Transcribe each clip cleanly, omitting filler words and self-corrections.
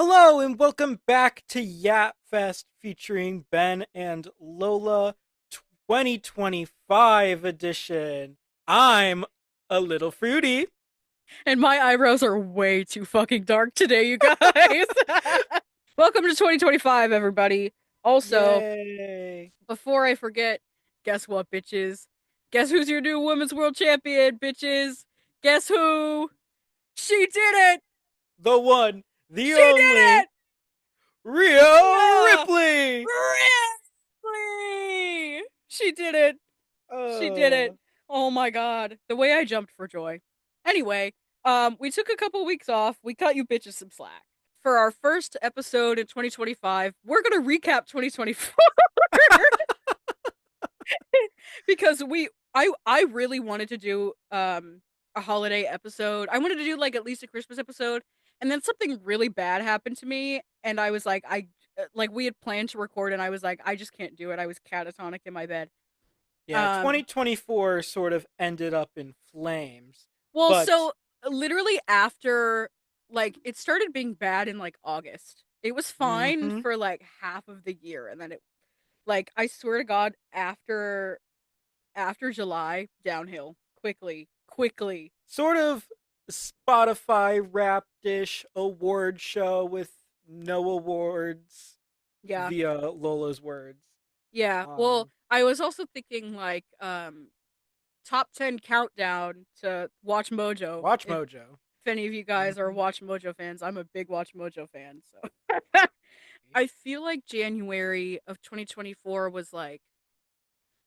Hello and welcome back to yapfest featuring Ben and Lola 2025 edition. I'm a little fruity. And my eyebrows are way too fucking dark today, you guys. Welcome to 2025, everybody. Also, Yay. before I forget, guess what, bitches? Guess who's your new Women's World Champion, bitches? Guess who? She did it! The one, the She did only, it! Rio Yeah! Ripley. Ripley! She did it! She did it! Uh, Oh my god. The way I jumped for joy. Anyway, we took a couple weeks off. We cut you bitches some slack. For our first episode in 2025, we're gonna recap 2024 because I really wanted to do a holiday episode. I wanted to do like at least a Christmas episode, and then something really bad happened to me, and I was like, like we had planned to record, and I was like, I just can't do it. I was catatonic in my bed. yeah, Um, 2024 sort of ended up in flames, well, but so literally after like it started being bad in like August. It was fine mhm, for like half of the year, and then it like I swear to God, after July, downhill quickly, quickly. sort of Spotify wrapped-ish award show with no awards Yeah, via Lola's words. yeah. Well, Um, I was also thinking like top 10 countdown to Watch Mojo. Watch If Mojo. any of you guys are Hmm. Watch Mojo fans, I'm a big Watch Mojo fan. So I feel like January of 2024 was like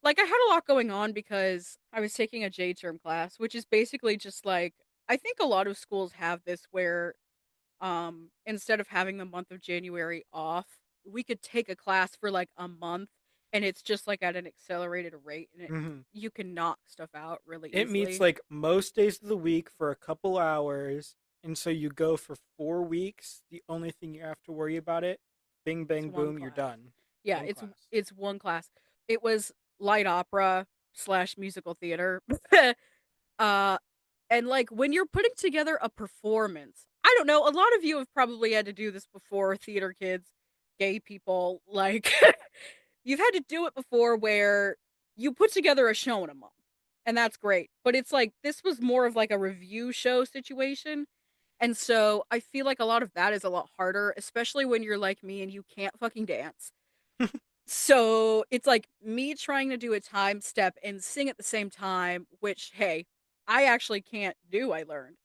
I had a lot going on because I was taking a J term class, which is basically just like I think a lot of schools have this where instead of having the month of January off, we could take a class for like a month and it's just like at an accelerated rate and Hmm. you can knock stuff out really It meets easily. like most days of the week for a couple hours, and so you go for 4 weeks. The only thing you have to worry about it, bing It's bang one boom, you're class. done. Yeah, One class. it's one class. It was light opera slash musical theater. uh and like when you're putting together a performance, I don't know, a lot of you have probably had to do this before, theater kids, gay people, like you've had to do it before where you put together a show in a month. And that's great. But it's like this was more of like a review show situation. And so I feel like a lot of that is a lot harder, especially when you're like me and you can't fucking dance. So it's like me trying to do a time step and sing at the same time, which, hey, I actually can't do. I learned.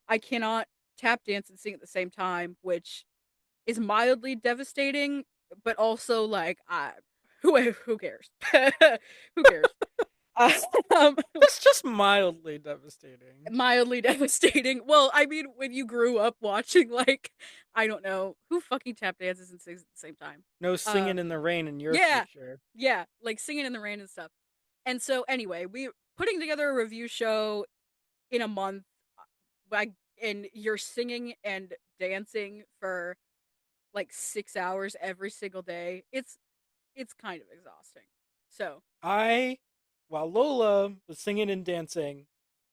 I cannot tap dance and sing at the same time, which is mildly devastating, but also like, who cares? Who cares? Um, It's just mildly devastating. mildly devastating. Well, I mean, when you grew up watching, like, I don't know, who fucking tap dances and sings at the same time? No singing Um, in the rain in your yeah, future. yeah, like singing in the rain and stuff. And so, anyway, we putting together a review show in a month, like, and you're singing and dancing for like 6 hours every single day. It's kind of exhausting. So, I, while Lola was singing and dancing,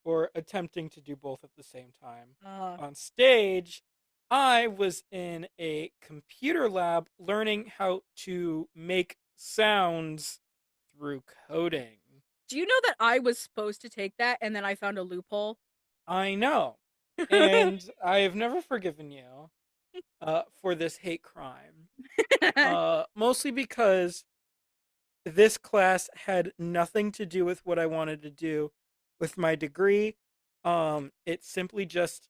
or attempting to do both at the same time, uh, on stage, I was in a computer lab learning how to make sounds through coding. do you know that I was supposed to take that and then I found a loophole? I know. And I have never forgiven you for this hate crime. Mostly because this class had nothing to do with what I wanted to do with my degree. It simply just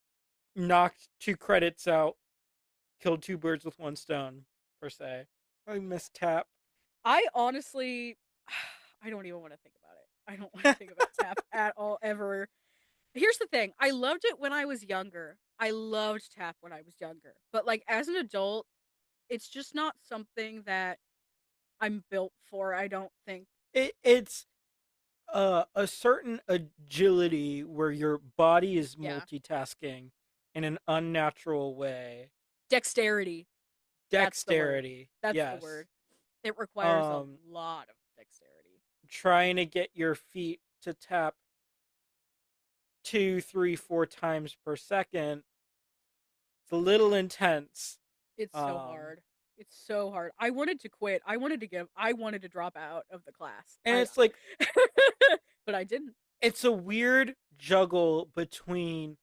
knocked 2 credits out, killed two birds with one stone, per se. I miss tap. I honestly, I don't even want to think about it. I don't want to think about tap at all ever. Here's the thing. I loved it when I was younger. I loved tap when I was younger. But like as an adult, it's just not something that I'm built for, I don't think. It's a certain agility where your body is Yeah. multitasking in an unnatural way. Dexterity. That's the word. Dexterity, That's the yes. word. It requires a Um, lot of dexterity. Trying to get your feet to tap two, three, 4 times per second. It's a little intense. It's so Um, hard. It's so hard. I wanted to quit. I wanted to drop out of the class. and I it's like but I didn't. it's a weird juggle between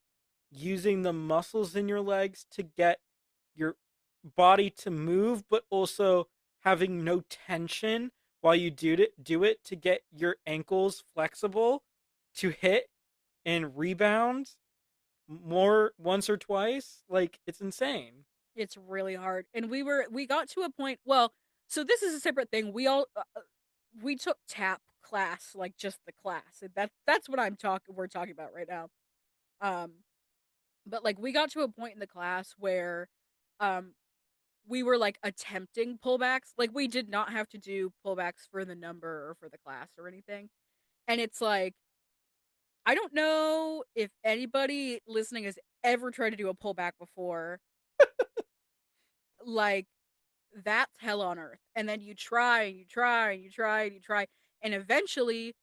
using the muscles in your legs to get your body to move, but also having no tension while you do it to get your ankles flexible to hit and rebound more once or twice. Like it's insane. It's really hard. And we got to a point, well, so this is a separate thing. We took tap class, like just the class. And that's what we're talking about right now. Um but like we got to a point in the class where um we were like attempting pullbacks. Like we did not have to do pullbacks for the number or for the class or anything. And it's like I don't know if anybody listening has ever tried to do a pullback before. Like that's hell on earth. And then you try and you try and you try and you try and eventually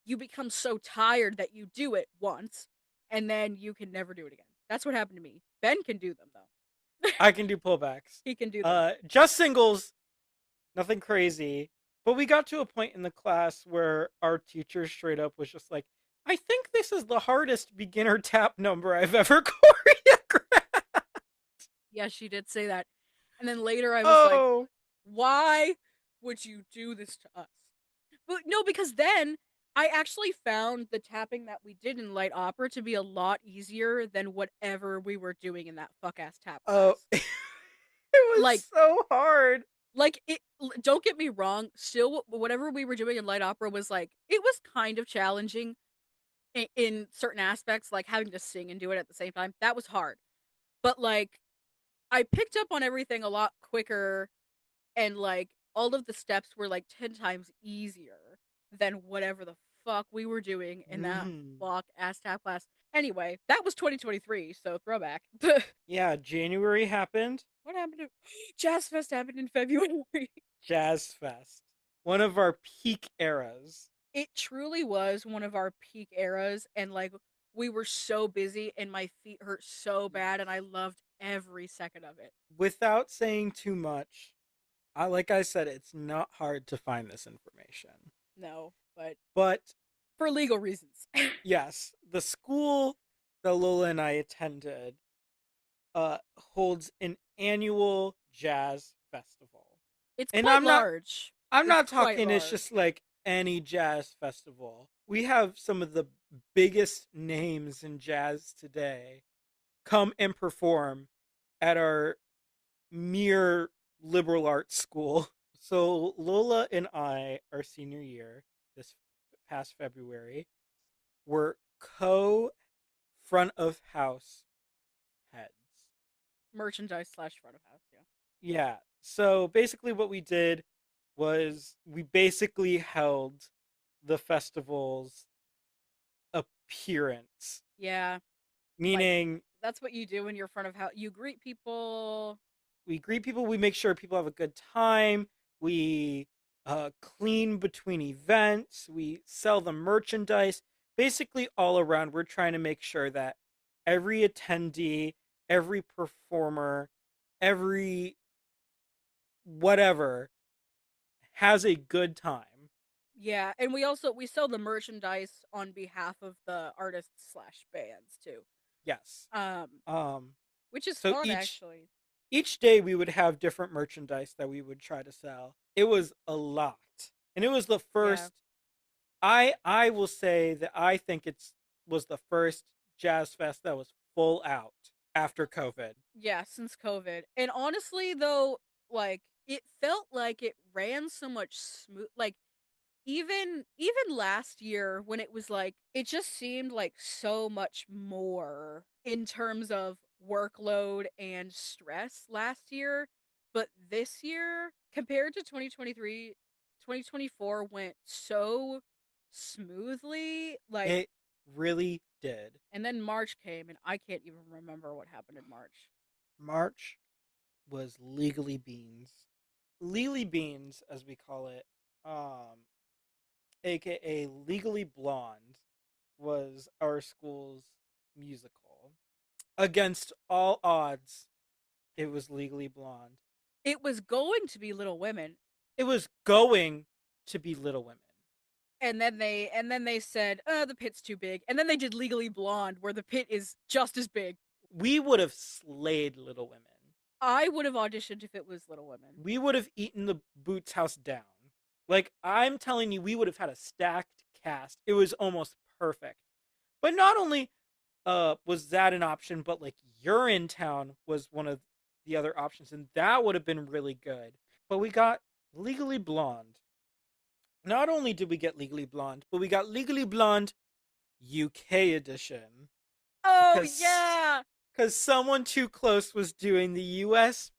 you become so tired that you do it once and then you can never do it again. That's what happened to me. Ben can do them though. I can do pullbacks. He can do them. Just singles, nothing crazy. But we got to a point in the class where our teacher straight up was just like, I think this is the hardest beginner tap number I've ever choreographed. Yeah, she did say that. And then later I was like, Oh, why would you do this to us? But no, because then I actually found the tapping that we did in light opera to be a lot easier than whatever we were doing in that fuck ass tap oh, class. it was Like, so hard. don't get me wrong, still whatever we were doing in light opera was like it was kind of challenging in certain aspects, like having to sing and do it at the same time. That was hard. But like I picked up on everything a lot quicker and like all of the steps were like 10 times easier than whatever the fuck we were doing in that Mm-hmm. fuck ass tap class. Anyway, that was 2023, so throwback. Yeah, January happened. What happened to Jazz Fest happened in February? Jazz Fest. One of our peak eras. It truly was one of our peak eras and like we were so busy and my feet hurt so bad Yes. and I loved every second of it. Without saying too much, like I said, it's not hard to find this information. No, but But for legal reasons. yes, the school that Lola and I attended holds an annual jazz festival. It's And quite large. I'm It's not quite talking it's large. just like any jazz festival. We have some of the biggest names in jazz today come and perform at our mere liberal arts school. So Lola and I, our senior year, this past February, were co front of house heads. Merchandise slash front of house, yeah. Yeah. So basically, what we did was we basically held the festival's appearance, Yeah, like meaning that's what you do when you're front of house. You greet people. we greet people, we make sure people have a good time, we clean between events, we sell the merchandise. Basically, all around, we're trying to make sure that every attendee, every performer, every whatever has a good time. Yeah, and we sell the merchandise on behalf of the artists slash bands too. Yes. Um, Um, which is so fun actually. each day we would have different merchandise that we would try to sell. It was a lot. And it was the Yeah. first I will say that I think it's was the first jazz fest that was full out after COVID. Yeah, since COVID. And honestly though, like it felt like it ran so much smooth like even last year when it was like it just seemed like so much more in terms of workload and stress last year, but this year compared to 2023, 2024 went so smoothly like. It really did. And then March came and I can't even remember what happened in March. March was legally beans. Legally beans, as we call it, aka Legally Blonde, was our school's musical. Against all odds, It was Legally Blonde. It was going to be Little Women, It was going to be Little Women. and then they said, the pit's too big. And then they did Legally Blonde, where the pit is just as big. We would have slayed Little Women. I would have auditioned if it was Little Women. We would have eaten the Boots house down. Like, I'm telling you, we would have had a stacked cast. It was almost perfect. But not only was that an option, but like Urinetown was one of the other options, and that would have been really good. But we got Legally Blonde. Not only did we get Legally Blonde, but we got Legally Blonde UK edition. Oh Because yeah. because someone too close was doing the US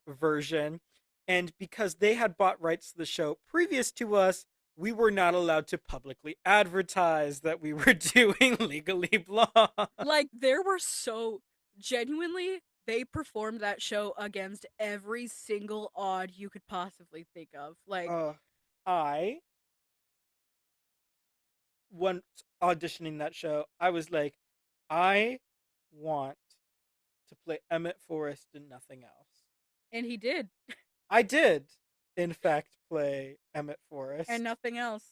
version, and because they had bought rights to the show previous to us, we were not allowed to publicly advertise that we were doing Legally Blonde. Like, there were so genuinely, they performed that show against every single odd you could possibly think of. Like, uh, I once auditioning that show, I was like, I want to play Emmett Forrest and nothing else. and he did, I did, in fact, play Emmett and Forrest, nothing else.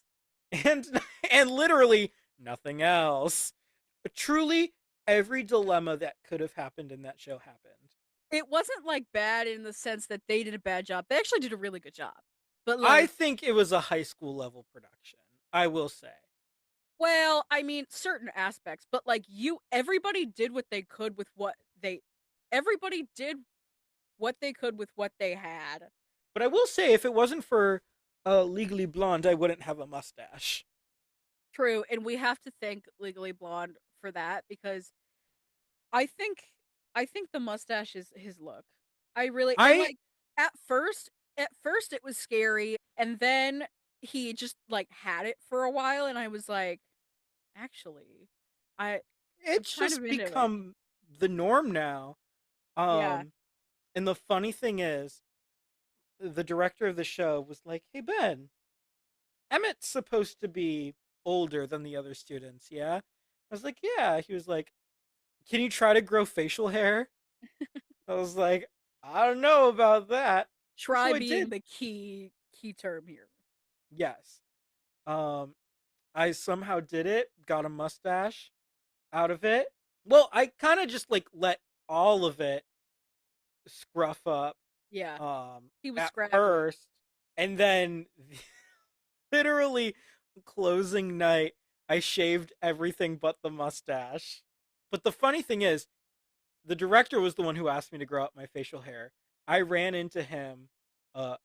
and and literally nothing else. But truly, every dilemma that could have happened in that show happened. It wasn't like bad in the sense that they did a bad job. They actually did a really good job. But I like, think it was a high school level production. I will say. well, I mean, certain aspects, but like everybody did what they could with everybody did what they could with what they had. But I will say, if it wasn't for Legally Blonde, I wouldn't have a mustache. True, and we have to thank Legally Blonde for that because I think I think the mustache is his look. I really and I like at first it was scary, and then he just like had it for a while, and I was like, actually, I I'm it's kind just of into it. become the norm now. Yeah. Um, and the funny thing is, the director of the show was like, "Hey Ben, Emmett's supposed to be older than the other students, yeah?" I was like, "Yeah." He was like, "Can you try to grow facial hair?" I was like, "I don't know about that." Try So I being did. the key term here. Yes. Um, I somehow did it. Got a mustache out of it. Well, I kind of just like let all of it scruff up Yeah. He was at scraggly. first, and then literally closing night, I shaved everything but the mustache. But the funny thing is, the director was the one who asked me to grow out my facial hair. I ran into him uh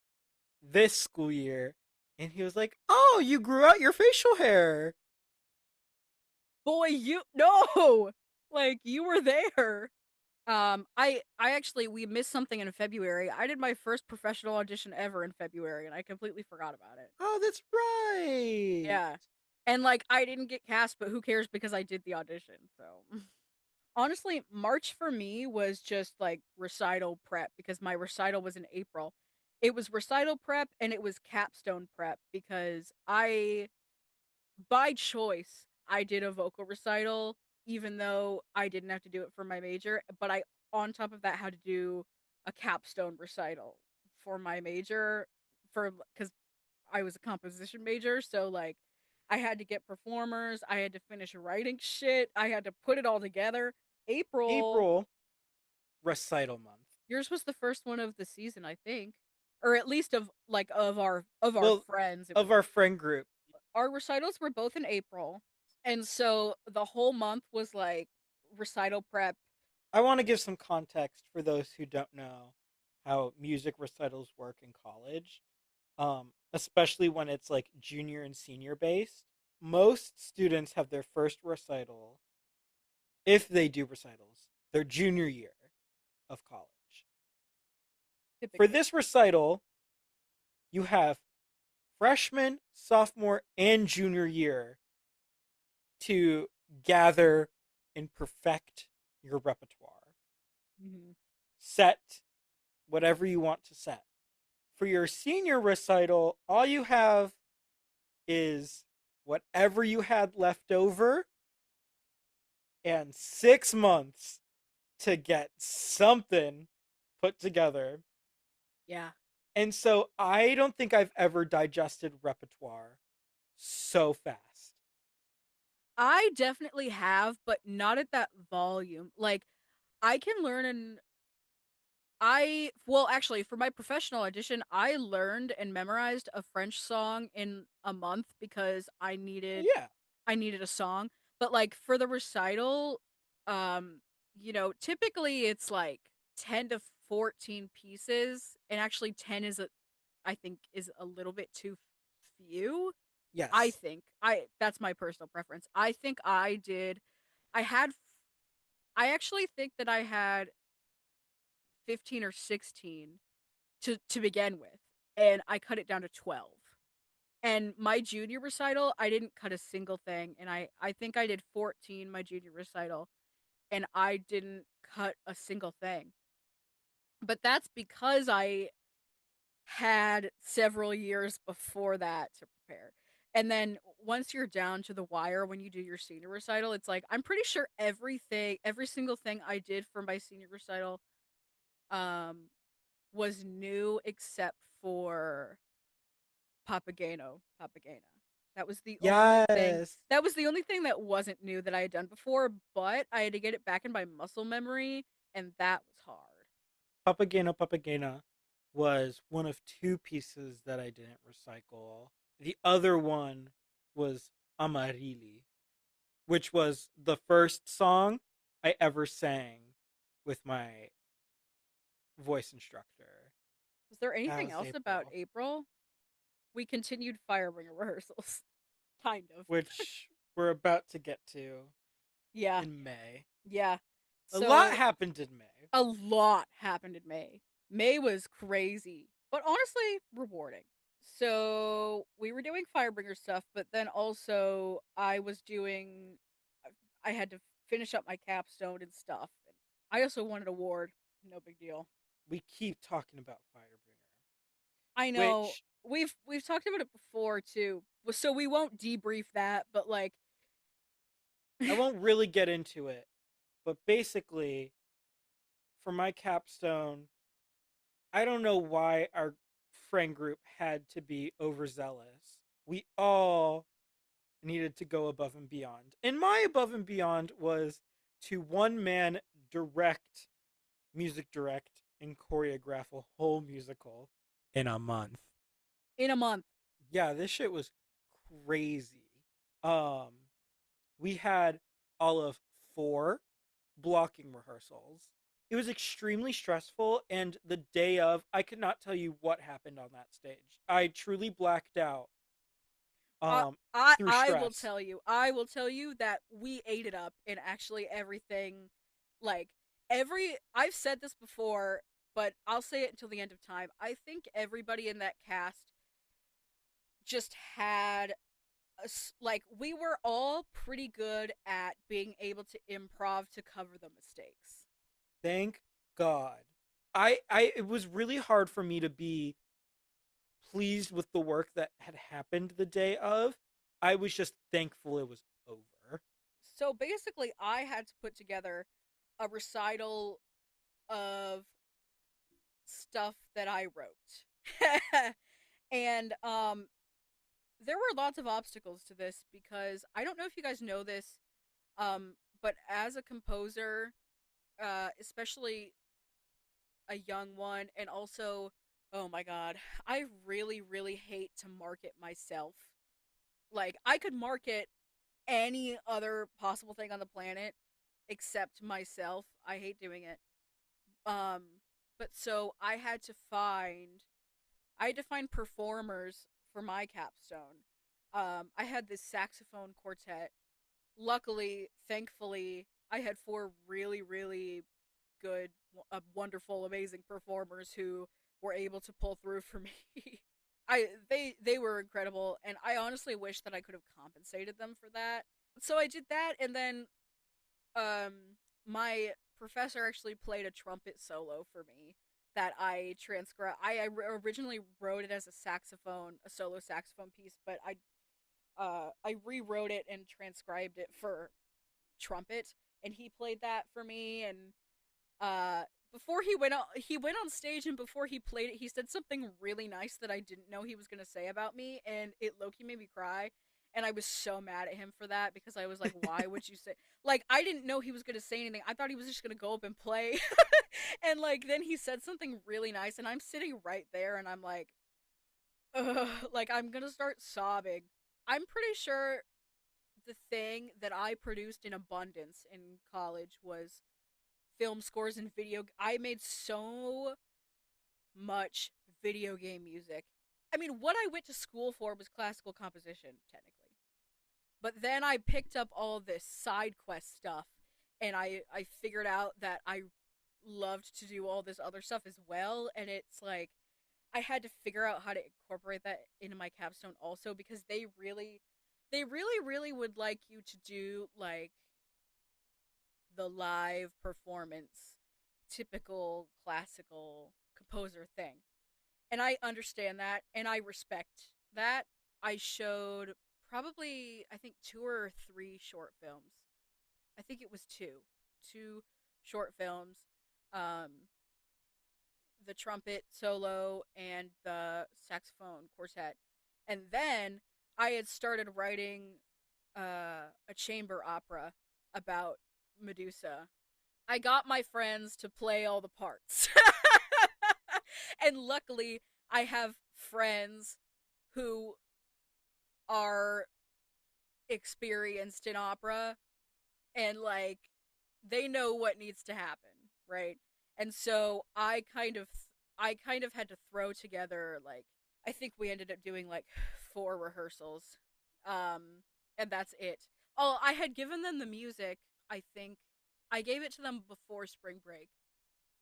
this school year, and he was like, "Oh, you grew out your facial hair." Boy, you no! Like you were there. I actually we missed something in February. I did my first professional audition ever in February, and I completely forgot about it. Oh, that's right. Yeah, and like I didn't get cast, but who cares because I did the audition. So honestly, March for me was just like recital prep because my recital was in April. It was recital prep and it was capstone prep because by choice, I did a vocal recital, even though I didn't have to do it for my major. But I, on top of that, had to do a capstone recital for my major, for because I was a composition major. So like, I had to get performers. I had to finish writing shit. I had to put it all together. April, April recital month. yours was the first one of the season, I think, or at least of like of our Well, friends. It was of our friend group. our recitals were both in April. And so the whole month was like recital prep. I want to give some context for those who don't know how music recitals work in college, especially when it's like junior and senior based. Most students have their first recital, if they do recitals, their junior year of college. For Typically. this recital, you have freshman, sophomore, and junior year to gather and perfect your repertoire. Mm-hmm. Set whatever you want to set. For your senior recital, all you have is whatever you had left over and 6 months to get something put together. Yeah. And so I don't think I've ever digested repertoire so fast. I definitely have, but not at that volume. Like, I can learn and well, actually, for my professional audition, I learned and memorized a French song in a month because Yeah. I needed a song. But like for the recital, um, typically it's like 10 to 14 pieces, and actually 10 I think is a little bit too few. I Yes. think. That's my personal preference. I think I had I actually think that I had 15 or 16 to begin with, and I cut it down to 12. And my junior recital, I didn't cut a single thing, and I think I did 14 my junior recital, and I didn't cut a single thing. But that's because I had several years before that to prepare. And then once you're down to the wire when you do your senior recital, it's like I'm pretty sure every single thing I did for my senior recital um was new except for Papageno. That was the only thing. Yes. That was the only thing that wasn't new that I had done before, but I had to get it back in my muscle memory, and that was hard. Papagena was one of two pieces that I didn't recycle. The other one was Amarili, which was the first song I ever sang with my voice instructor. Was there That anything was else about April, April? We continued Firebringer rehearsals. Kind of. which we're about to get to Yeah, in May. yeah. A lot So happened in May. a lot happened in May. May was crazy, but honestly rewarding. So we were doing Firebringer stuff, but then also I had to finish up my capstone and stuff. And I also won an award. No big deal. We keep talking about Firebringer, I know which we've talked about it before too. So we won't debrief that, but like I won't really get into it. But basically, for my capstone, I don't know why our friend group had to be overzealous. We all needed to go above and beyond. And my above and beyond was to one man direct, music direct, and choreograph a whole musical in a month. in a month. Yeah, this shit was crazy. Um, we had all of four blocking rehearsals. It was extremely stressful, and the day of, I could not tell you what happened on that stage. I truly blacked out I um, through I will stress. tell you. I will tell you that we ate it up in actually everything. Like I've said this before, but I'll say it until the end of time. I think everybody in that cast just had like we were all pretty good at being able to improv to cover the mistakes. Thank God. I it was really hard for me to be pleased with the work that had happened the day of. I was just thankful it was over. So basically, I had to put together a recital of stuff that I wrote. And there were lots of obstacles to this because I don't know if you guys know this, but as a composer, especially a young one, and also, oh my god, I really, really hate to market myself. Like, I could market any other possible thing on the planet except myself. I hate doing it. Um, but so I had to find performers for my capstone. I had this saxophone quartet. Luckily, thankfully, I had four really, really good, wonderful, amazing performers who were able to pull through for me. They were incredible, and I honestly wish that I could have compensated them for that. So I did that, and then my professor actually played a trumpet solo for me that I transcribed. I originally wrote it as a solo saxophone piece, but I rewrote it and transcribed it for trumpet, and he played that for me, and uh before he went on stage, and before he played it, he said something really nice that I didn't know he was going to say about me, and it low-key made me cry. And I was so mad at him for that, because I was like, why would you say, like, I didn't know he was going to say anything. I thought he was just going to go up and play. And like then he said something really nice, and I'm sitting right there, and I'm like, ugh, like I'm going to start sobbing. I'm pretty sure the thing that I produced in abundance in college was film scores and video. I made so much video game music. I mean, what I went to school for was classical composition, technically. But then I picked up all this side quest stuff, and I figured out that I loved to do all this other stuff as well, and it's like I had to figure out how to incorporate that into my capstone also, because they really would like you to do like the live performance, typical classical composer thing. And I understand that, and I respect that. I showed probably, I think, 2 or 3 short films. I think it was two short films. Um, the trumpet solo and the saxophone quartet. And then I had started writing a chamber opera about Medusa. I got my friends to play all the parts. And luckily, I have friends who are experienced in opera, and like they know what needs to happen, right? And so I kind of had to throw together, like, I think we ended up doing like 4 rehearsals. And that's it. Oh, I had given them the music. I think I gave it to them before spring break,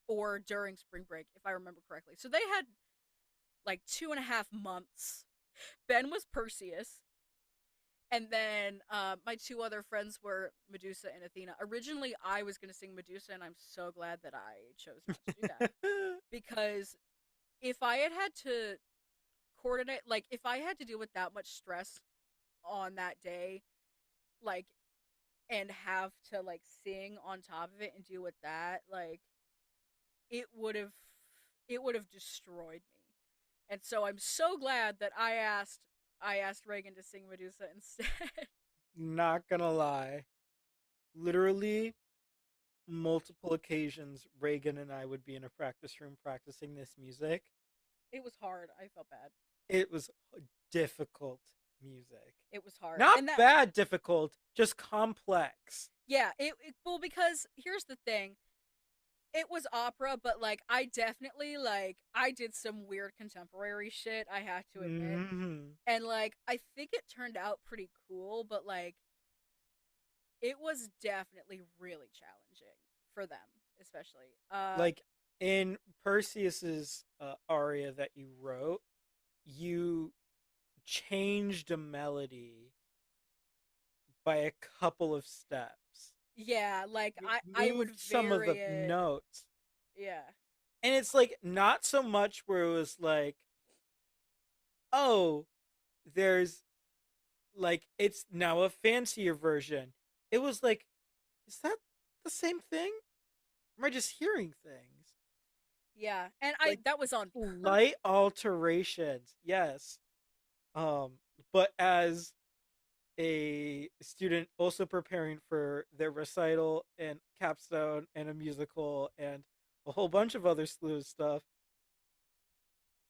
or during spring break, if I remember correctly. So they had like 2.5 months. Ben was Perseus, and then my 2 other friends were Medusa and Athena. Originally, I was going to sing Medusa, and I'm so glad that I chose not to do that, because if I had had to coordinate, like if I had to deal with that much stress on that day, like, and have to like sing on top of it and deal with that, like it would have it would have destroyed me. And so I'm so glad that I asked Reagan to sing Medusa instead. Not gonna lie. Literally, multiple occasions, Reagan and I would be in a practice room practicing this music. It was hard. I felt bad. It was difficult music. It was hard. Not And that, bad difficult, just complex. yeah, well, because here's the thing. It was opera, but like I did some weird contemporary shit, I have to admit. Mm-hmm. And like I think it turned out pretty cool, but like it was definitely really challenging for them, especially. Like in Perseus's aria that you wrote, you changed a melody by a couple of steps. Yeah, like You I would moved some of vary the it. notes. Yeah. And it's like not so much where it was like, oh, there's like it's now a fancier version. It was like, is that the same thing? Am I just hearing things? Yeah. And I Like that was on purpose. slight alterations, yes. Um, but as a student also preparing for their recital and capstone and a musical and a whole bunch of other slew of stuff,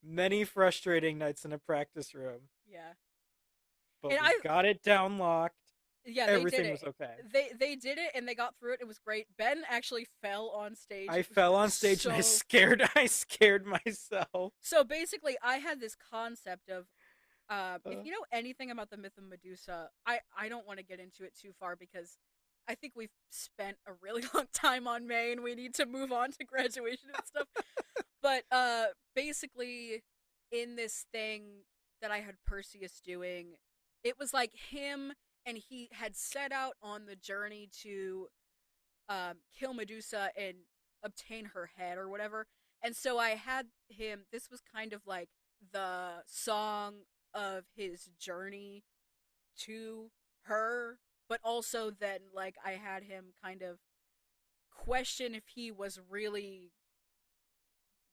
many frustrating nights in a practice room, Yeah. but And we I got it down locked. Yeah, they did Everything it. was okay. They did it, and they got through it. It was great. Ben actually fell on stage. I It was fell on stage and I so scared I scared myself. so basically I had this concept of if Uh, you know anything about the myth of Medusa, I don't want to get into it too far, because I think we've spent a really long time on May, and we need to move on to graduation and stuff. But basically in this thing that I had Perseus doing, it was like him, and he had set out on the journey to kill Medusa and obtain her head or whatever. And so I had him, this was kind of like the song of his journey to her, but also then like I had him kind of question if he was really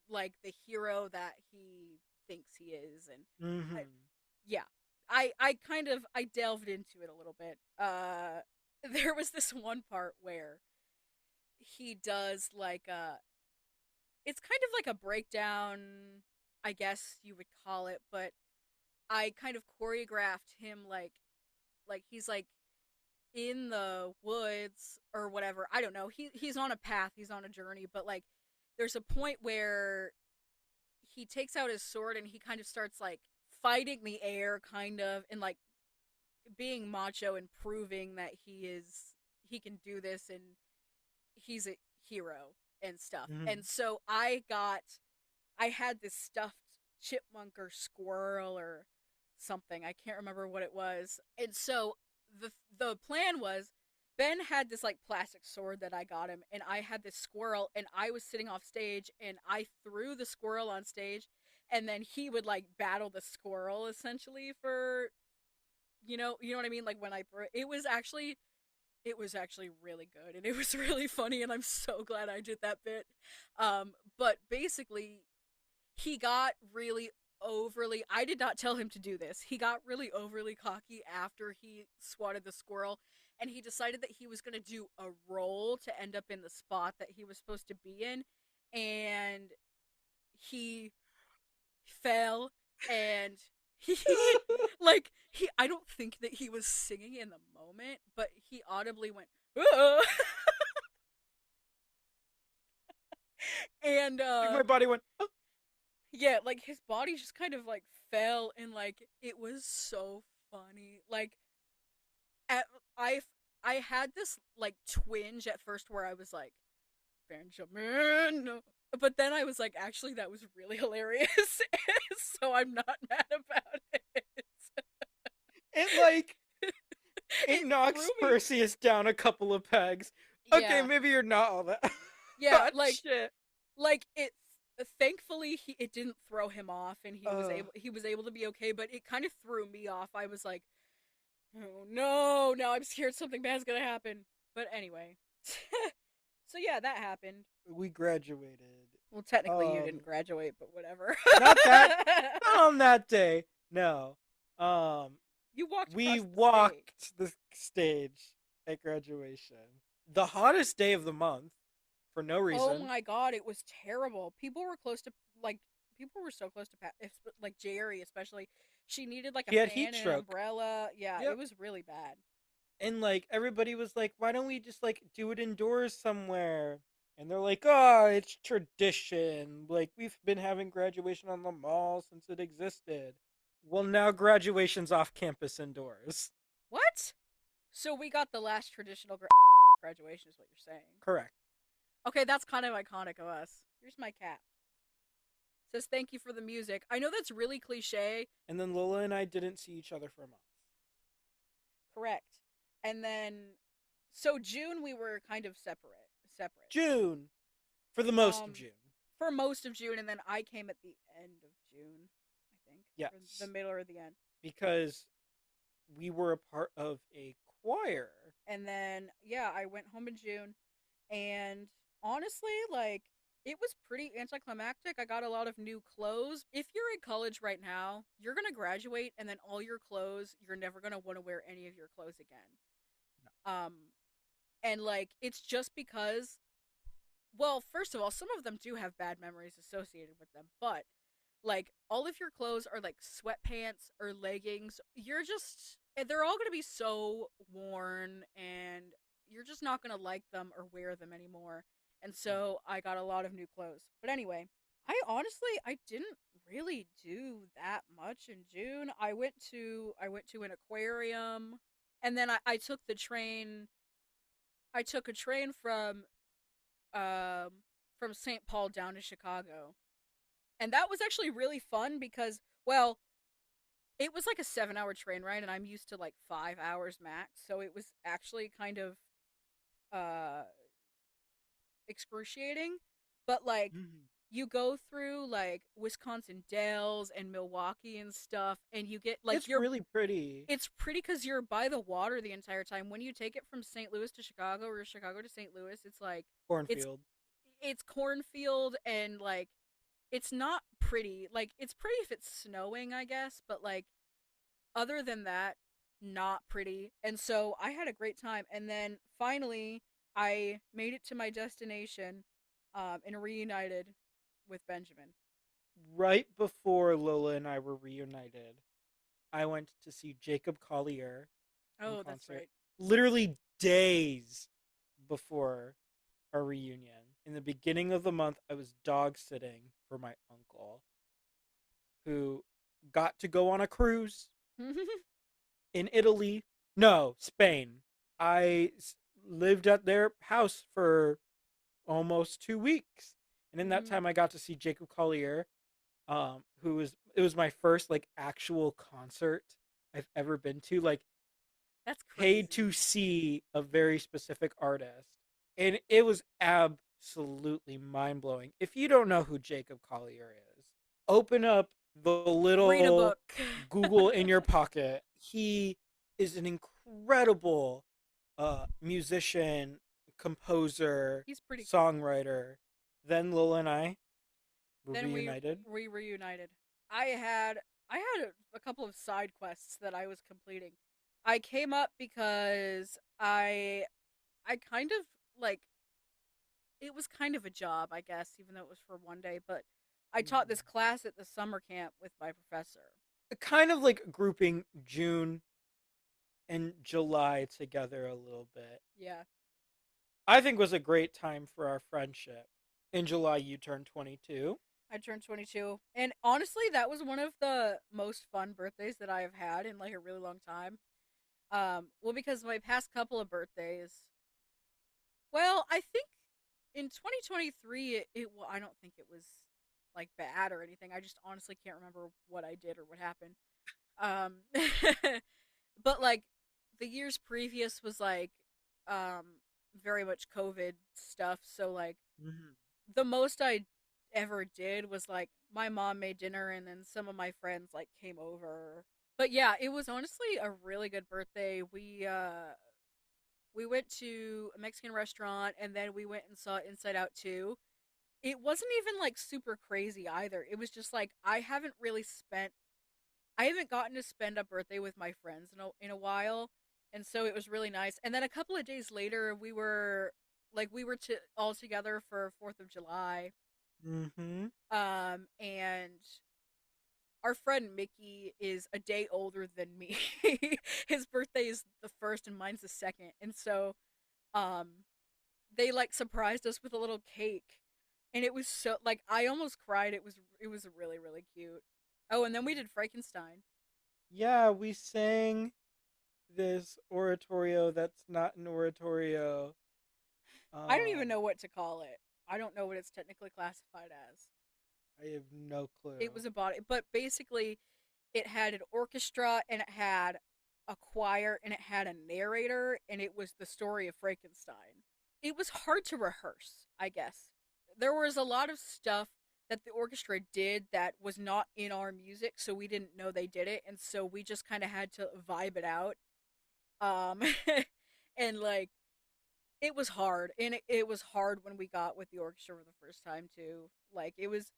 like the hero that he thinks he is. And I, Mm-hmm. yeah, I kind of I delved into it a little bit. There was this one part where he does like a it's kind of like a breakdown, I guess you would call it, but I kind of choreographed him like he's like in the woods or whatever. I don't know. He's on a path, he's on a journey, but like there's a point where he takes out his sword and he kind of starts like fighting the air kind of and like being macho and proving that he can do this and he's a hero and stuff. Mm-hmm. And so I had this stuffed chipmunk or squirrel or something. I can't remember what it was. And so the plan was Ben had this like plastic sword that I got him, and I had this squirrel, and I was sitting off stage, and I threw the squirrel on stage, and then he would like battle the squirrel essentially for you know what I mean? Like when I threw it, it was actually really good, and it was really funny, and I'm so glad I did that bit. But basically, he got really overly I did not tell him to do this. He got really overly cocky after he swatted the squirrel, and he decided that he was going to do a roll to end up in the spot that he was supposed to be in, and he fell, and he he I don't think that he was singing in the moment, but he audibly went "Ugh." And Like my body went. yeah, like his body just kind of like fell, and like it was so funny. Like at, I I had this like twinge at first where I was like Benjamin, but then I was like, actually, that was really hilarious, so I'm not mad about it. It like it It knocks threw me. Perseus down a couple of pegs. Okay, Yeah, maybe you're not all that. yeah, Hot shit. like it. Thankfully, it didn't throw him off, and Uh, he was able to be okay. But it kind of threw me off. I was like, oh no, now I'm scared something bad's gonna happen. But anyway, so yeah, that happened. we graduated. Well, technically, you Um, didn't graduate, but whatever. not that, not on that day. No. Um, You walked we across the stage. walked the stage at graduation. The hottest day of the month for no Oh reason. my god, it was terrible. People were close to like people were so close to like Jerry especially. She needed like a He had heat fan and an stroke. umbrella. Yeah, it Yep. was really bad. And like everybody was like, why don't we just like do it indoors somewhere? And they're like, oh, it's tradition. Like we've been having graduation on the mall since it existed. Well, now graduation's off campus indoors. What? So we got the last traditional graduation is what you're saying. Correct. Okay, that's kind of iconic of us. Here's my cap. It says thank you for the music. I know that's really cliche. And then Lola and I didn't see each other for a month. Correct. And then so June we were kind of separate. June. For the most of Um June. for most of June, and then I came at the end of June, I think. Or Yes. the middle or the end. Because we were a part of a choir. And then yeah, I went home in June, and honestly, like it was pretty anticlimactic. I got a lot of new clothes. If you're in college right now, you're going to graduate and then all your clothes, you're never going to want to wear any of your clothes again. Um and like it's just because well, first of all, some of them do have bad memories associated with them, but like all of your clothes are like sweatpants or leggings. You're just they're all going to be so worn, and you're just not going to like them or wear them anymore. And so I got a lot of new clothes. But anyway, I didn't really do that much in June. I went to an aquarium, and then I took the train. I took a train from St. Paul down to Chicago. And that was actually really fun because, well, it was like a 7 hour train ride, and I'm used to like 5 hours max. So it was actually kind of uh, excruciating. But like, Mm-hmm. you go through like Wisconsin Dells and Milwaukee and stuff, and you get like It's really pretty. it's pretty because you're by the water the entire time. When you take it from St. Louis to Chicago or Chicago to St. Louis, it's like it's Cornfield. it's cornfield and like it's not pretty. Like it's pretty if it's snowing, I guess, but like other than that, not pretty. And so I had a great time. And then finally, I made it to my destination and reunited with Benjamin. Right before Lola and I were reunited, I went to see Jacob Collier in Oh, that's concert. right. Literally days before our reunion. In the beginning of the month, I was dog sitting for my uncle, who got to go on a cruise in Italy. No, Spain. I lived at their house for almost 2 weeks. And in that time, I got to see Jacob Collier, who was, it was my first like actual concert I've ever been to. Like, That's paid crazy. to see a very specific artist. And it was absolutely mind blowing. If you don't know who Jacob Collier is, open up the Read a little book. Google in your pocket. He is an incredible musician, composer, He's pretty cool. songwriter. Then Lola and I were Then reunited. we reunited. I had a couple of side quests that I was completing. I came up because I kind of like it was kind of a job, I guess, even though it was for one day, but I taught this class at the summer camp with my professor. Kind of like grouping June and July together a little bit. Yeah. I think was a great time for our friendship. In July, you turned 22. I turned 22. And honestly, that was one of the most fun birthdays that I have had in like a really long time. Well, because my past couple of birthdays, well, I think in 2023, well, I don't think it was like bad or anything. I just honestly can't remember what I did or what happened. Um, but like the years previous was like um very much COVID stuff. So like Mm-hmm. the most I ever did was like my mom made dinner and then some of my friends like came over. But yeah, it was honestly a really good birthday. We went to a Mexican restaurant and then we went and saw Inside Out 2. It wasn't even like super crazy either. It was just like I haven't gotten to spend a birthday with my friends in a while, and so it was really nice. And then a couple of days later, we were all together for 4th of July. Mm-hmm. And our friend Mickey is a day older than me. His birthday is the first, and mine's the second, and so um, they like surprised us with a little cake, and it was so like I almost cried. It was really really cute. Oh, and then we did Frankenstein. Yeah, we sang this oratorio that's not an oratorio. I don't even Um, know what to call it. I don't know what it's technically classified as. I have no It clue. was a body, but basically, it had an orchestra and it had a choir and it had a narrator and it was the story of Frankenstein. It was hard to rehearse, I guess. There was a lot of stuff that the orchestra did that was not in our music, so we didn't know they did it, and so we just kind of had to vibe it out. Um, and like it was hard, and it was hard when we got with the orchestra for the first time too. Like it was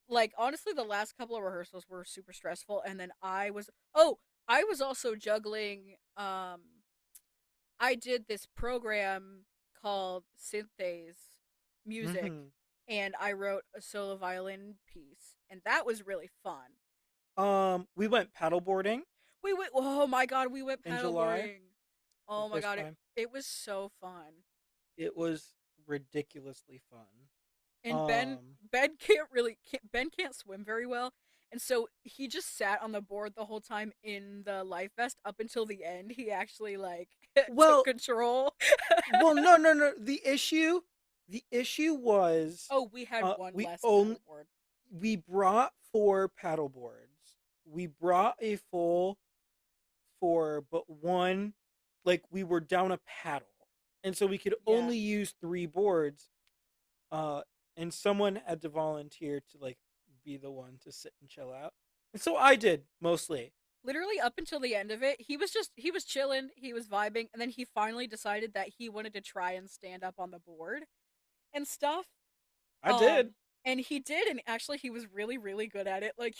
like honestly, the last couple of rehearsals were super stressful, and then I was also juggling. I did this program called Synthase Music, Mm-hmm. and I wrote a solo violin piece, and that was really fun. We went paddleboarding We went. Oh my god, we went in July paddleboarding. for the Oh my first god, time. it was so fun. It was ridiculously fun. And Um, Ben can't swim very well, and so he just sat on the board the whole time in the life vest up until the end. He actually like took well, control. no, no, no. The issue was, Oh, we had one we less only paddleboard. we brought four paddle boards. We brought a full four, but one, like we were down a paddle, and so we could Yeah. only use three boards. Uh, and someone had to volunteer to like be the one to sit and chill out. And so I did mostly. Literally up until the end of it, he was chilling, he was vibing, and then he finally decided that he wanted to try and stand up on the board and stuff. I did. Um and he did, and actually he was really really good at it. Like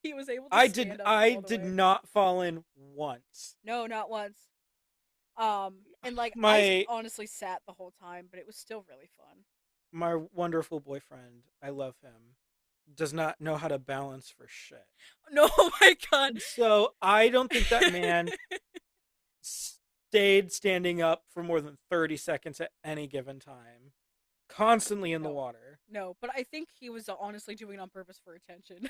he was able to I did stand up I all the did way. not fall in once. No, not once. And like I My honestly sat the whole time, but it was still really fun. my wonderful boyfriend, I love him, does not know how to balance for shit. No, oh my god. And so I don't think that man stayed standing up for more than 30 seconds at any given time, constantly in the No. water. No, but I think he was honestly doing it on purpose for attention.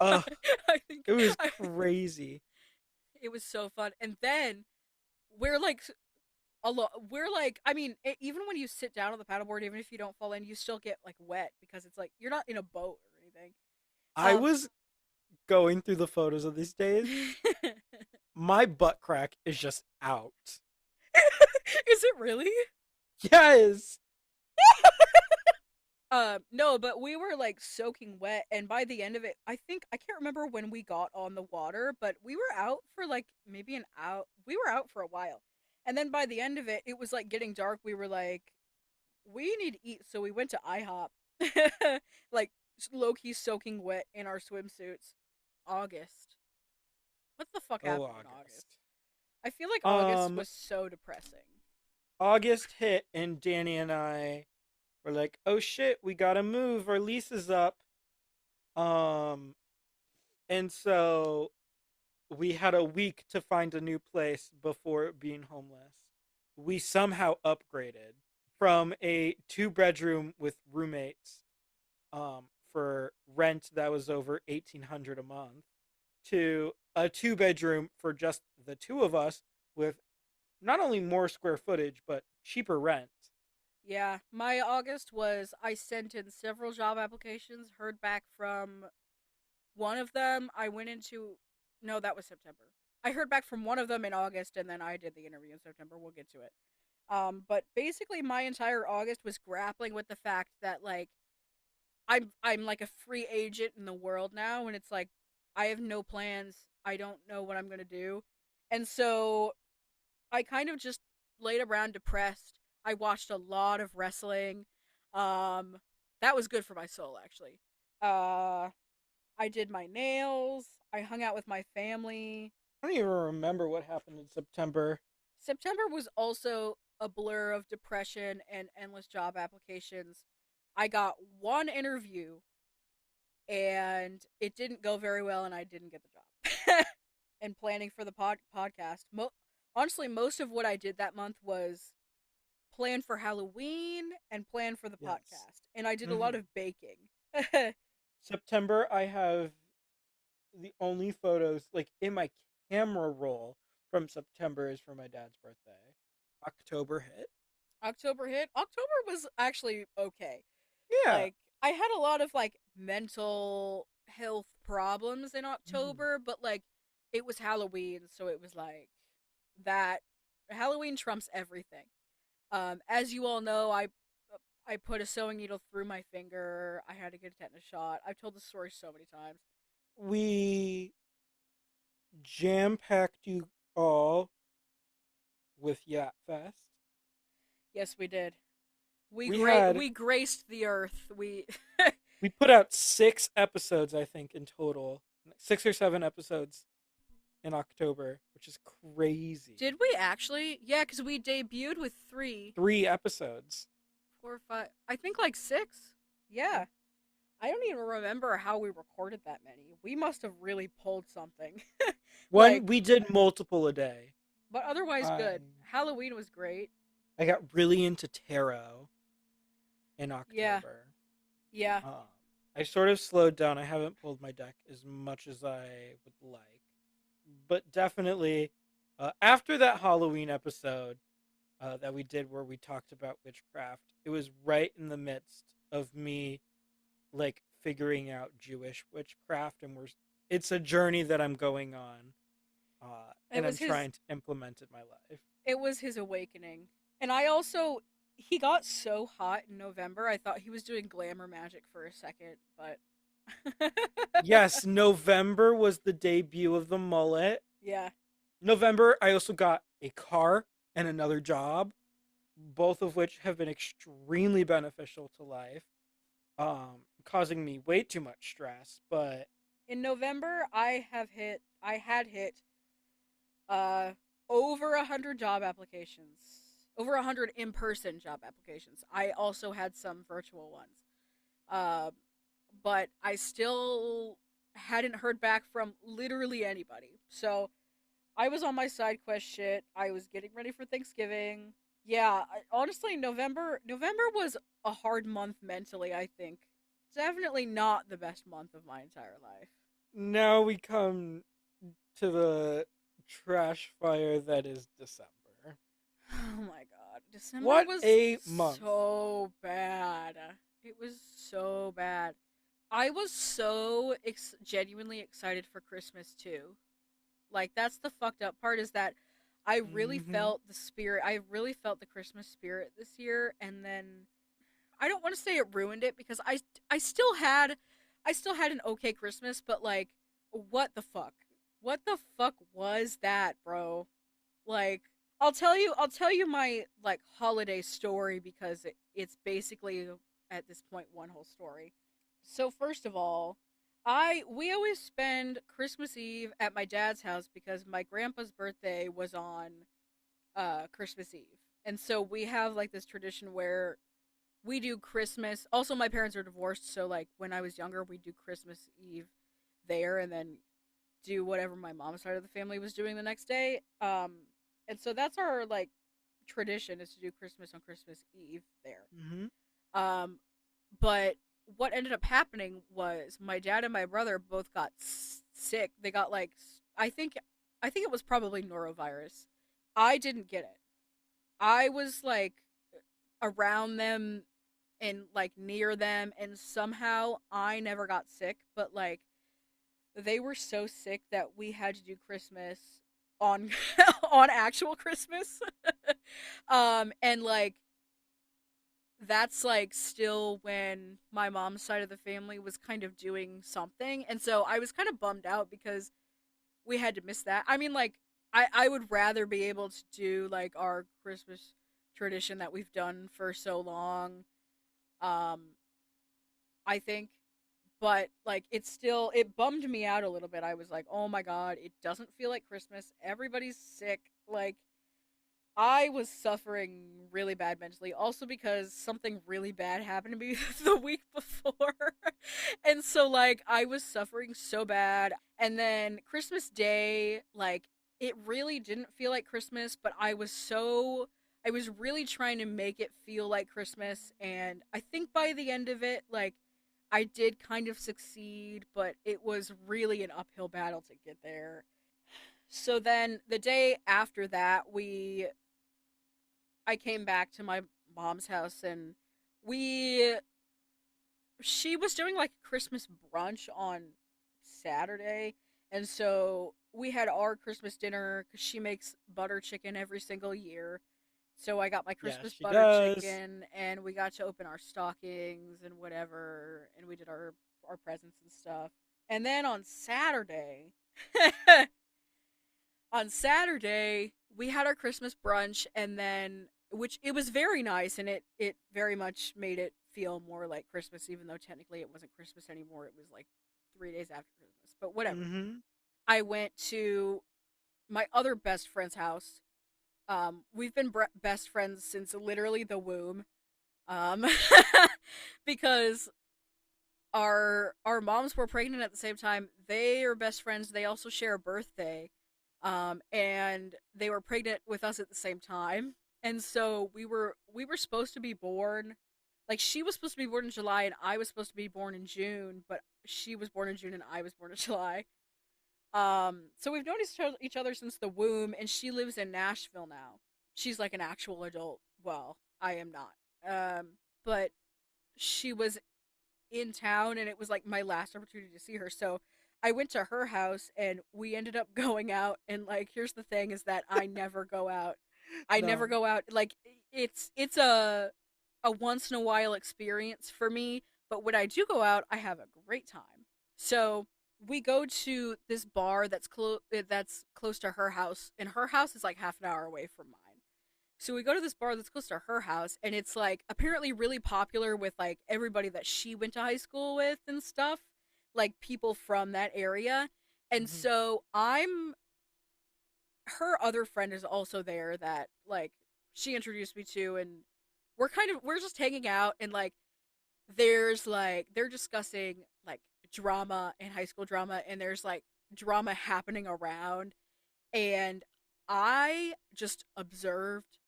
Ugh, I think it was crazy. it was so fun. And then we're like we're like, I mean, even when you sit down on the paddleboard, even if you don't fall in, you still get like wet because it's like you're not in a boat or anything. I Um was going through the photos of these days. My butt crack is just out. Is it really? Yes. No, but we were like soaking wet, and by the end of it, I think I can't remember when we got on the water, but we were out for like maybe an hour. We were out for a while, and then by the end of it, it was like getting dark. We were like, we need to eat, so we went to IHOP, like low key soaking wet in our swimsuits. August. What the fuck Oh, happened in August? August. I feel like August was so depressing. August hit and Danny and I were like, "Oh shit, we got to move. Our lease is up." Um and so we had a week to find a new place before being homeless. We somehow upgraded from a 2 bedroom with roommates for rent that was over 1,800 a month to a 2 bedroom for just the two of us with not only more square footage but cheaper rent. Yeah, my August was I sent in several job applications, heard back from one of them. I went into no, that was September. I heard back from one of them in August, and then I did the interview in September. We'll get to it. But basically, my entire August was grappling with the fact that like I'm like a free agent in the world now, and it's like I have no plans. I don't know what I'm gonna do, and so I kind of just laid around depressed. I watched a lot of wrestling. Um, that was good for my soul, actually. Uh, I did my nails. I hung out with my family. I don't even remember what happened in September. September was also a blur of depression and endless job applications. I got one interview and it didn't go very well, and I didn't get the job. And planning for the podcast. Honestly, most of what I did that month was plan for Halloween and plan for the Yes. podcast. And I did a lot Mm-hmm. of baking. September, I have the only photos like in my camera roll from September is for my dad's birthday. October hit. October hit. October was actually okay. Yeah. Like I had a lot of like mental health problems in Mm-hmm. October, but like it was Halloween, so it was like that Halloween trumps everything. As you all know, I put a sewing needle through my finger. I had to get a tetanus shot. I've told this story so many times. We jam packed you all with yapfest. Yes, we did. We had We graced the earth. We we put out 6 episodes, I think, in total, 6 or 7 episodes in October, which is crazy. did we actually? Yeah, because we debuted with three, 3 episodes. 4, 5. I think like six. Yeah. I don't even remember how we recorded that many. We must have really pulled something. One Like, we did multiple a day. but otherwise I good. Halloween was great. I got really into tarot in Yeah. October. Yeah. Um, I sort of slowed down. I haven't pulled my deck as much as I would like, but definitely after that Halloween episode that we did where we talked about witchcraft, it was right in the midst of me like figuring out Jewish witchcraft, and it's a journey that I'm going on, It and I'm was his trying to implement in my life. it was his awakening. And I also he got so hot in November. I thought he was doing glamour magic for a second, but Yes, November was the debut of the mullet. yeah. November, I also got a car and another job, both of which have been extremely beneficial to life, causing me way too much stress. But In November, I had hit uh over 100 job applications, over 100 in-person job applications. I also had some virtual ones. Uh, but I still hadn't heard back from literally anybody. So I was on my side quest shit. I was getting ready for Thanksgiving. Yeah, honestly, November was a hard month mentally. I think definitely not the best month of my entire life. now we come to the trash fire that is December. Oh my god, December What was a month. so bad. It was so bad. I was so genuinely excited for Christmas too. Like that's the fucked up part is that I really Mm-hmm. felt the spirit. I really felt the Christmas spirit this year, and then I don't want to say it ruined it because I still had an okay Christmas, but like what the fuck? What the fuck was that, bro? Like I'll tell you my like holiday story because it's basically at this point one whole story. So first of all, I we always spend Christmas Eve at my dad's house because my grandpa's birthday was on Christmas Eve. And so we have like this tradition where we do Christmas. Also my parents are divorced, so like when I was younger, we do Christmas Eve there and then do whatever my mom's side of the family was doing the next day. And so that's our like tradition is to do Christmas on Christmas Eve there. Mm-hmm. Um, but what ended up happening was my dad and my brother both got sick. They got like I think it was probably norovirus. I didn't get it. I was like around them and like near them and somehow I never got sick, but like they were so sick that we had to do Christmas on on actual Christmas. And like that's like still when my mom's side of the family was kind of doing something. And so I was kind of bummed out because we had to miss that. I mean like I would rather be able to do like our Christmas tradition that we've done for so long. Um I think but like it bummed me out a little bit. I was like, "Oh my god, it doesn't feel like Christmas. Everybody's sick." Like I was suffering really bad mentally, also because something really bad happened to me the week before. And so, like, I was suffering so bad. And then Christmas Day, like, it really didn't feel like Christmas, but I was really trying to make it feel like Christmas. And I think by the end of it, like, I did kind of succeed, but it was really an uphill battle to get there. So then the day after that, I came back to my mom's house and we she was doing like a Christmas brunch on Saturday, and so we had our Christmas dinner because she makes butter chicken every single year. So I got my Yes, Christmas she butter does. chicken, and we got to open our stockings and whatever, and we did our presents and stuff. And then on Saturday, we had our Christmas brunch, and then which it was very nice, and it very much made it feel more like Christmas, even though technically it wasn't Christmas anymore. It was like 3 days after Christmas, but whatever. Mm-hmm. I went to my other best friend's house. We've been best friends since literally the womb. Um, because our moms were pregnant at the same time. They are best friends. They also share a birthday. And they were pregnant with us at the same time. And so we were supposed to be born like she was supposed to be born in July and I was supposed to be born in June, but she was born in June and I was born in July. So we've known each other since the womb, and she lives in Nashville now. She's like an actual adult. Well, I am not. But she was in town and it was like my last opportunity to see her. So I went to her house and we ended up going out and like here's the thing is that I never go out. I never No. go out. Like it's a once in a while experience for me, but when I do go out, I have a great time. So we go to this bar that's close to her house, and her house is like half an hour away from mine. So we go to this bar that's close to her house, and it's like apparently really popular with like everybody that she went to high school with and stuff, like people from that area. And Hmm. so I'm her other friend is also there that like she introduced me to, and we're just hanging out, and like there's like they're discussing like drama and high school drama, and there's like drama happening around, and I just observed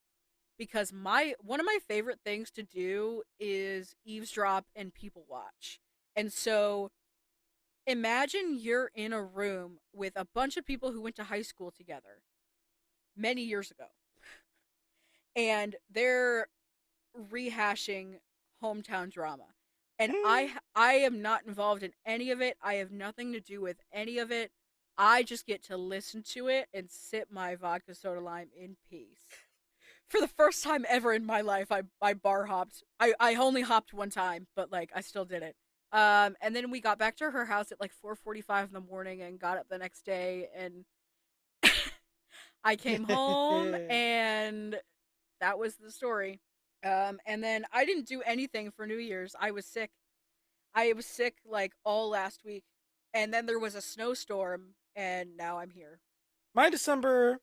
because my one of my favorite things to do is eavesdrop and people watch. And so imagine you're in a room with a bunch of people who went to high school together many years ago, and they're rehashing hometown drama. And I am not involved in any of it. I have nothing to do with any of it. I just get to listen to it and sip my vodka soda lime in peace. For the first time ever in my life, I bar hopped. I only hopped one time, but like I still did it. And then we got back to her house at like 4:45 in the morning and got up the next day, and I came home, and that was the story. And then I didn't do anything for New Year's. I was sick. I was sick like all last week, and then there was a snowstorm, and now I'm here. My December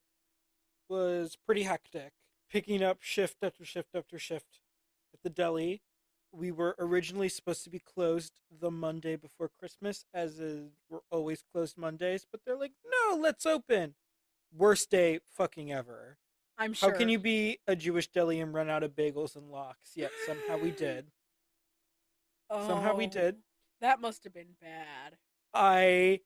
was pretty hectic, picking up shift after shift after shift at the deli. We were originally supposed to be closed the Monday before Christmas, as is, we're always closed Mondays, but they're like, no, let's open. Worst day fucking ever. I'm How can sure. you be a Jewish deli and run out of bagels and lox? Yet somehow we did. Somehow we Oh, did. that must have been bad. I,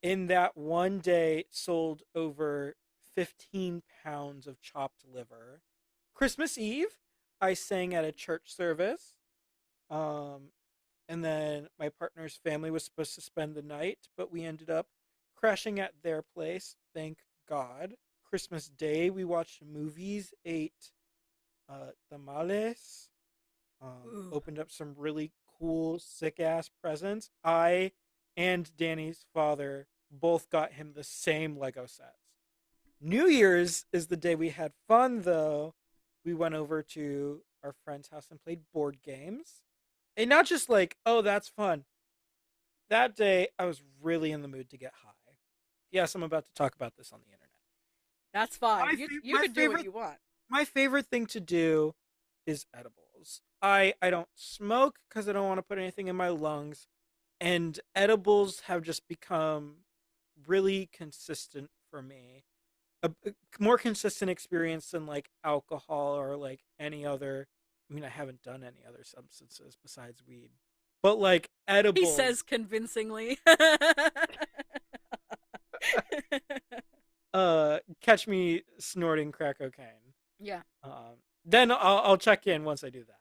in that one day, sold over 15 pounds of chopped liver. Christmas Eve, I sang at a church service. Um, and then my partner's family was supposed to spend the night, but we ended up crashing at their place. Thank God. Christmas Day, we watched movies, ate tamales, Ooh. opened up some really cool, sick ass presents. I and Danny's father both got him the same Lego sets. New Year's is the day we had fun, though. We went over to our friend's house and played board games. And not just like, oh, that's fun. That day, I was really in the mood to get high. Yes, I'm about to talk about this on the internet. That's fine. My, You my could do what favorite you want. my favorite thing to do is edibles. I don't smoke because I don't want to put anything in my lungs, and edibles have just become really consistent for me. A more consistent experience than like alcohol or like any other. I mean, I haven't done any other substances besides weed, but like He says edibles, convincingly. catch me snorting crack cocaine. Yeah. Then I'll check in once I do that.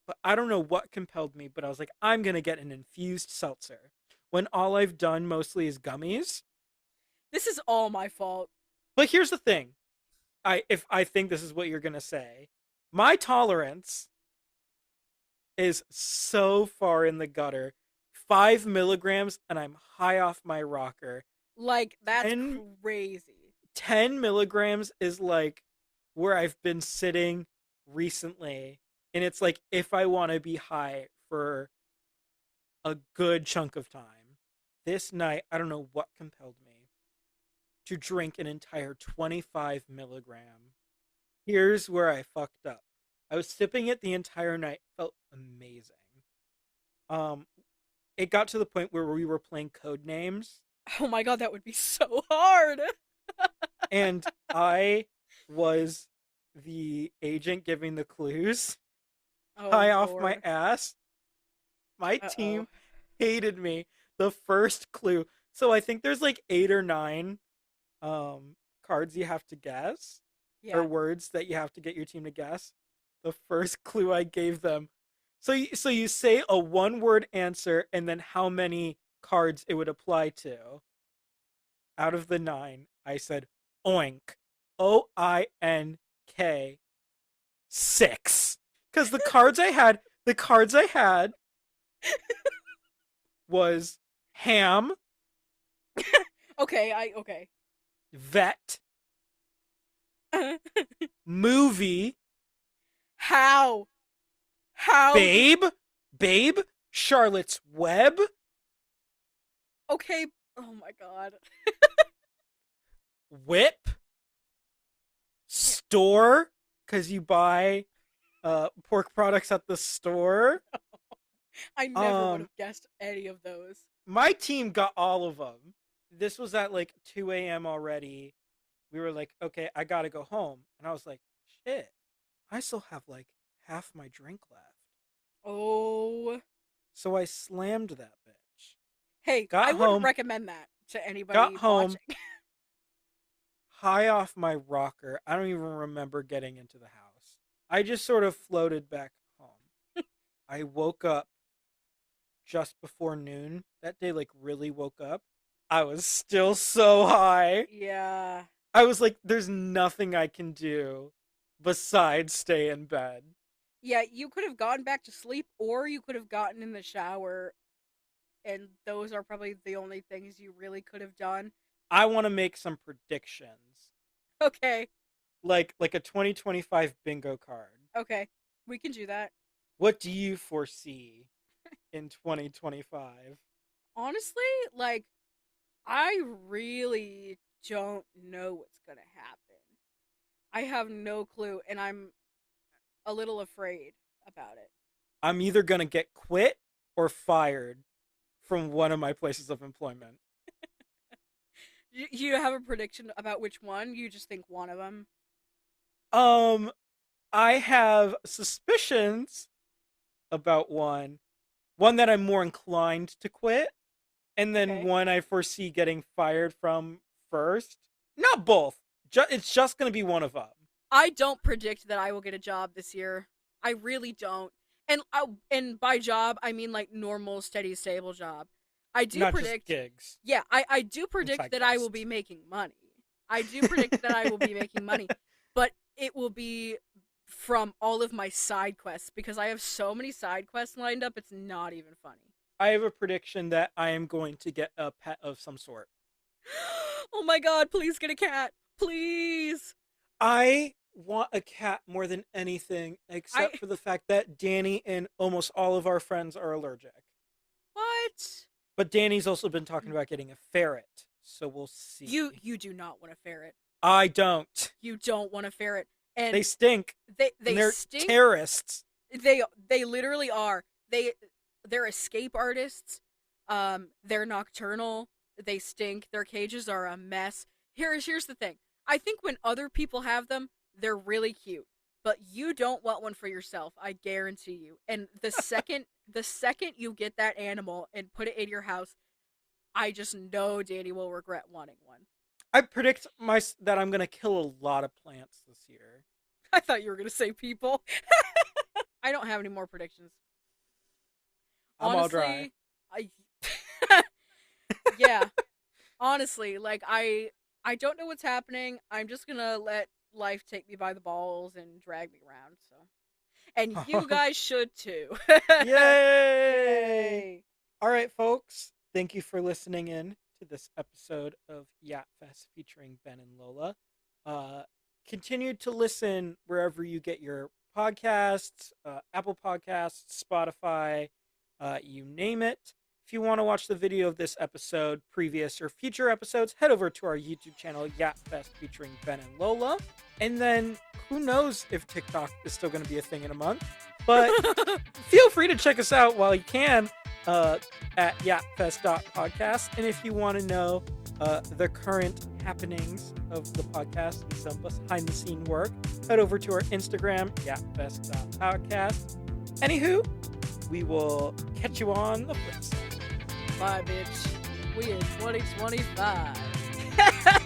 But I don't know what compelled me, but I was like, I'm gonna get an infused seltzer. When all I've done mostly is gummies. This is all my fault. But here's the thing. If I think this is what you're gonna say, my tolerance is so far in the gutter. 5 milligrams and I'm high off my rocker. Like, that's 10 crazy. 10 milligrams is like where I've been sitting recently. And it's like if I want to be high for a good chunk of time. This night, I don't know what compelled me to drink an entire 25 milligram. Here's where I fucked up. I was sipping it the entire night. Felt amazing. Um, it got to the point where we were playing code names, Oh my god, that would be so hard. and I was the agent giving the clues. Oh High off my lord. ass. My Uh-oh. team hated me. The first clue. So I think there's like 8 or 9 cards you have to guess, or Yeah. words that you have to get your team to guess. The first clue I gave them. So you say a one word answer and then how many cards it would apply to. Out of the 9, I said oink. OINK. Okay. 6. Because the cards I had was ham, Okay. vet, movie, How? babe, Charlotte's Web, Okay. Oh my god. whip, store, because you buy pork products at the store. I never would have guessed any of those. My team got all of them. This was at like 2 a.m. already. We were like, okay, I gotta go home. And I was like, shit, I still have like half my drink left. Oh. So I slammed that bitch. Hey, I wouldn't recommend that to anybody Got home, watching. high off my rocker. I don't even remember getting into the house. I just sort of floated back home. I woke up just before noon. That day, like, really woke up. I was still so high. Yeah. I was like, there's nothing I can do besides stay in bed. Yeah, you could have gone back to sleep, or you could have gotten in the shower, and those are probably the only things you really could have done. I want to make some predictions. Okay. Like a 2025 bingo card. Okay. We can do that. What do you foresee in 2025? Honestly, like, I really don't know what's gonna happen. I have no clue, and I'm a little afraid about it. I'm either going to get quit or fired from one of my places of employment. You have a prediction about which one? You just think one of them? I have suspicions about one that I'm more inclined to quit, and then one I foresee getting fired from first. Not both. It's just going to be one of them. I don't predict that I will get a job this year. I really don't. And by job, I mean like normal, steady, stable job. I do Not predict just gigs. Yeah, I do predict that I will be making money. I do predict that I will be making money, but it will be from all of my side quests because I have so many side quests lined up. It's not even funny. I have a prediction that I am going to get a pet of some sort. Oh my god, please get a cat. Please. I want a cat more than anything, except for the fact that Danny and almost all of our friends are allergic. What? But Danny's also been talking about getting a ferret, so we'll see. You do not want a ferret. I don't. You don't want a ferret. And they stink. They're stink. Terrorists. They literally are. They're escape artists. They're nocturnal. They stink. Their cages are a mess. Here's the thing. I think when other people have them, they're really cute. But you don't want one for yourself, I guarantee you. And the second you get that animal and put it in your house, I just know Danny will regret wanting one. I predict that I'm gonna kill a lot of plants this year. I thought you were gonna say people. I don't have any more predictions. I'm all dry. Yeah. Honestly, like I don't know what's happening. I'm just gonna let life take me by the balls and drag me around. So, and you guys should too. Yay! All right, folks. Thank you for listening in to this episode of Yapfest featuring Ben and Lola. Continue to listen wherever you get your podcasts, Apple Podcasts, Spotify, you name it. If you want to watch the video of this episode, previous or future episodes, head over to our YouTube channel, Yapfest featuring Ben and Lola. And then, who knows if TikTok is still going to be a thing in a month. But feel free to check us out while you can at yapfest.podcast. And if you want to know the current happenings of the podcast and some behind-the-scene work, head over to our Instagram, yapfest.podcast. Anywho, we will catch you on the flip side. Bye, bitch. We in 2025.